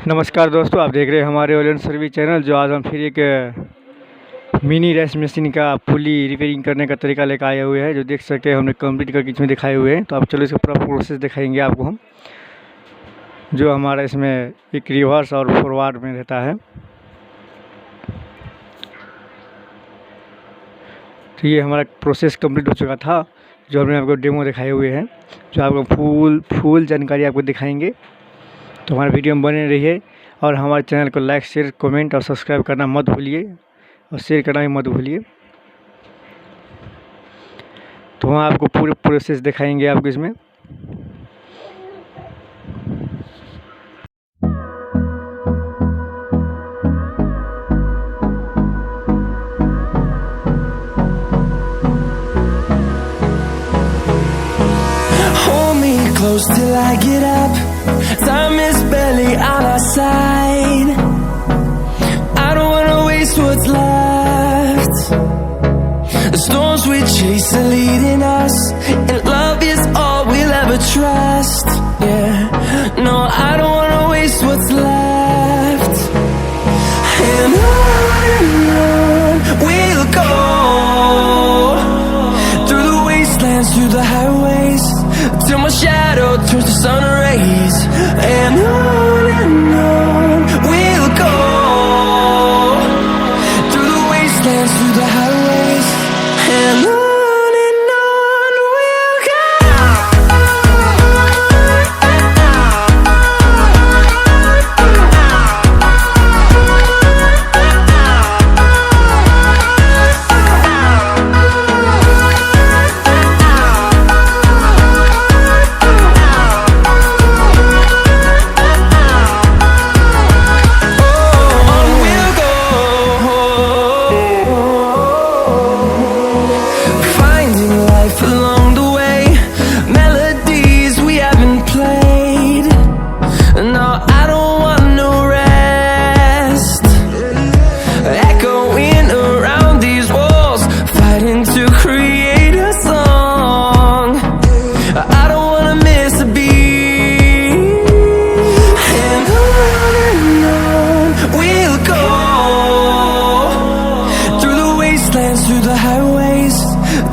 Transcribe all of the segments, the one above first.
नमस्कार दोस्तों, आप देख रहे हैं हमारे ऑनलाइन सर्विस चैनल। जो आज हम फिर एक मिनी रेस मशीन का पुली रिपेयरिंग करने का तरीका लेकर आए हुए हैं। जो देख सकते हैं हमने कंप्लीट करके इसमें दिखाए हुए हैं। तो आप चलो इसका पूरा प्रोसेस दिखाएंगे आपको हम, जो हमारा इसमें एक रिवर्स और फॉरवर्ड में रहता है। तो ये हमारा प्रोसेस कंप्लीट हो चुका था, जो हमने आपको डेमो दिखाए हुए हैं, जो आपको फुल जानकारी आपको दिखाएंगे। तो हमारे वीडियो में बने रहिए और हमारे चैनल को लाइक, शेयर, कमेंट और सब्सक्राइब करना मत भूलिए और शेयर करना भी मत भूलिए। तो हम आपको पूरे प्रोसेस दिखाएंगे आपको इसमें। Close till I get up. Time is barely on our side. I don't wanna waste what's left. The storms we chase are leading us, and love is all we'll ever trust. Yeah, no, I don't wanna waste what's left. And on we'll go, through the wastelands, through the highways, till my shadow turns to sun rays. And on we'll go, through the wastelands, through the highways. And on we'll go. Through the highways,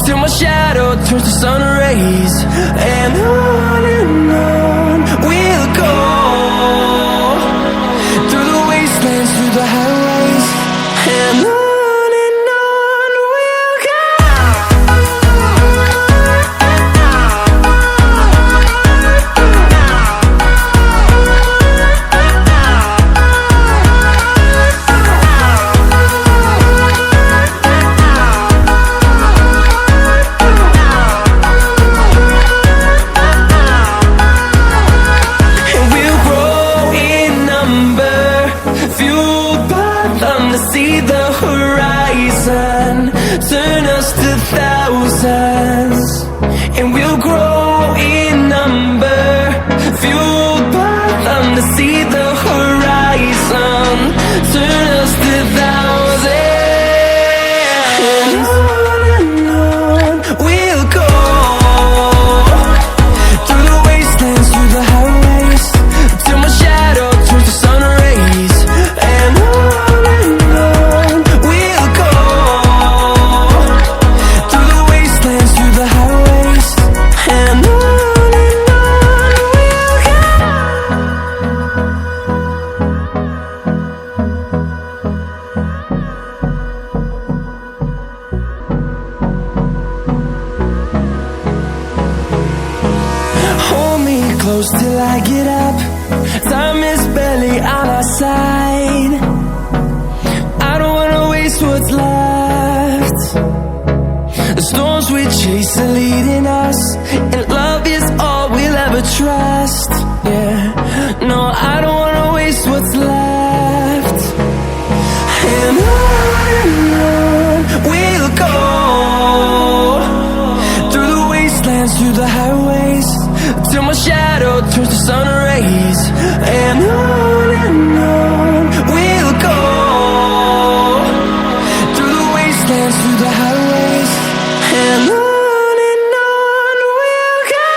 till my shadow turns to sun rays. And on we'll go, through the wastelands, through the highways. And on we'll go. See the horizon, turn us to thousands, and we'll grow in number, fueled by them to see the horizon, turn us to thousands. And on we'll go, through the wastelands, through the highways, till my shadow turns to sun rays. And close till I get up. Time is barely on our side. I don't wanna waste what's left. The storms we chase are leading us, and love is all we'll ever trust. Yeah, no, I don't wanna waste what's left. And on we'll go, through the wastelands, through the highways, till my shadow turns to sun rays. And on we'll go, through the wastelands, through the highways. And on we'll go.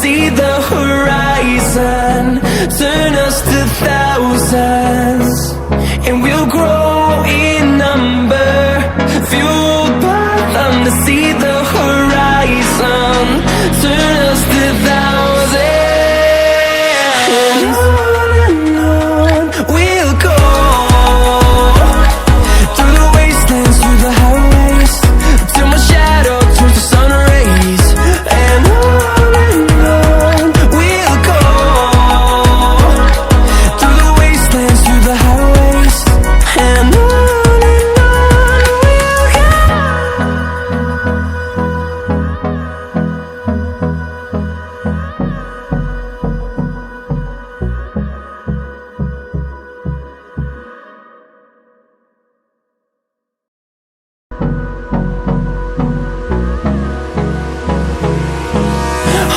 see the horizon, turn us to thousands, and we'll grow in number, fueled by them to see the horizon, turn us to thousands, and on we'll go, through the wastelands, through the highways, till my shadow turns to sun rays, and on we'll go, through the wastelands, through the highways, and on we'll go.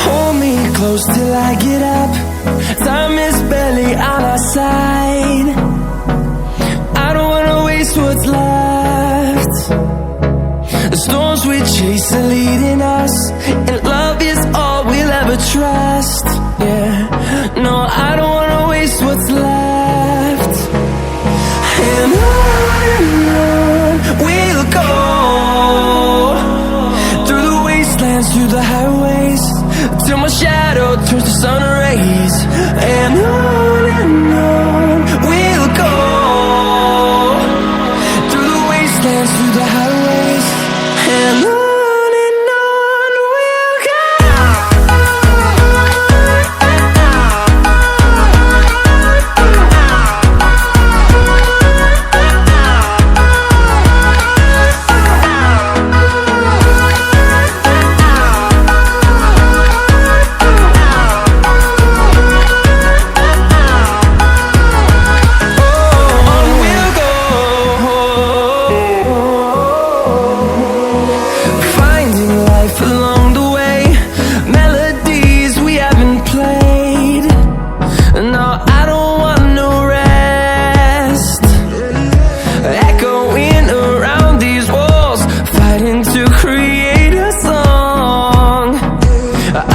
Hold me close till I get up. Time is barely on our side. I don't wanna waste what's left. The storms we chase are leading us, and love is all we'll ever trust. Yeah, no, I don't wanna waste what's left. And on we'll go, through the wastelands, through the highways, till my shadow turns to sun rays, and on we'll go, through the wastelands, through the highways, and on we'll go. Finding life along the way, melodies we haven't played. No, I don't want no rest. Echoing around these walls, fighting to create a song.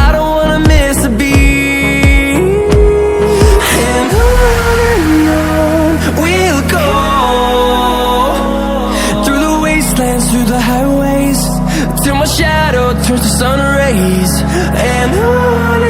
I don't wanna miss a beat. And on we'll go, through the wastelands, through the highways, till my shadow turns to sun rays, and on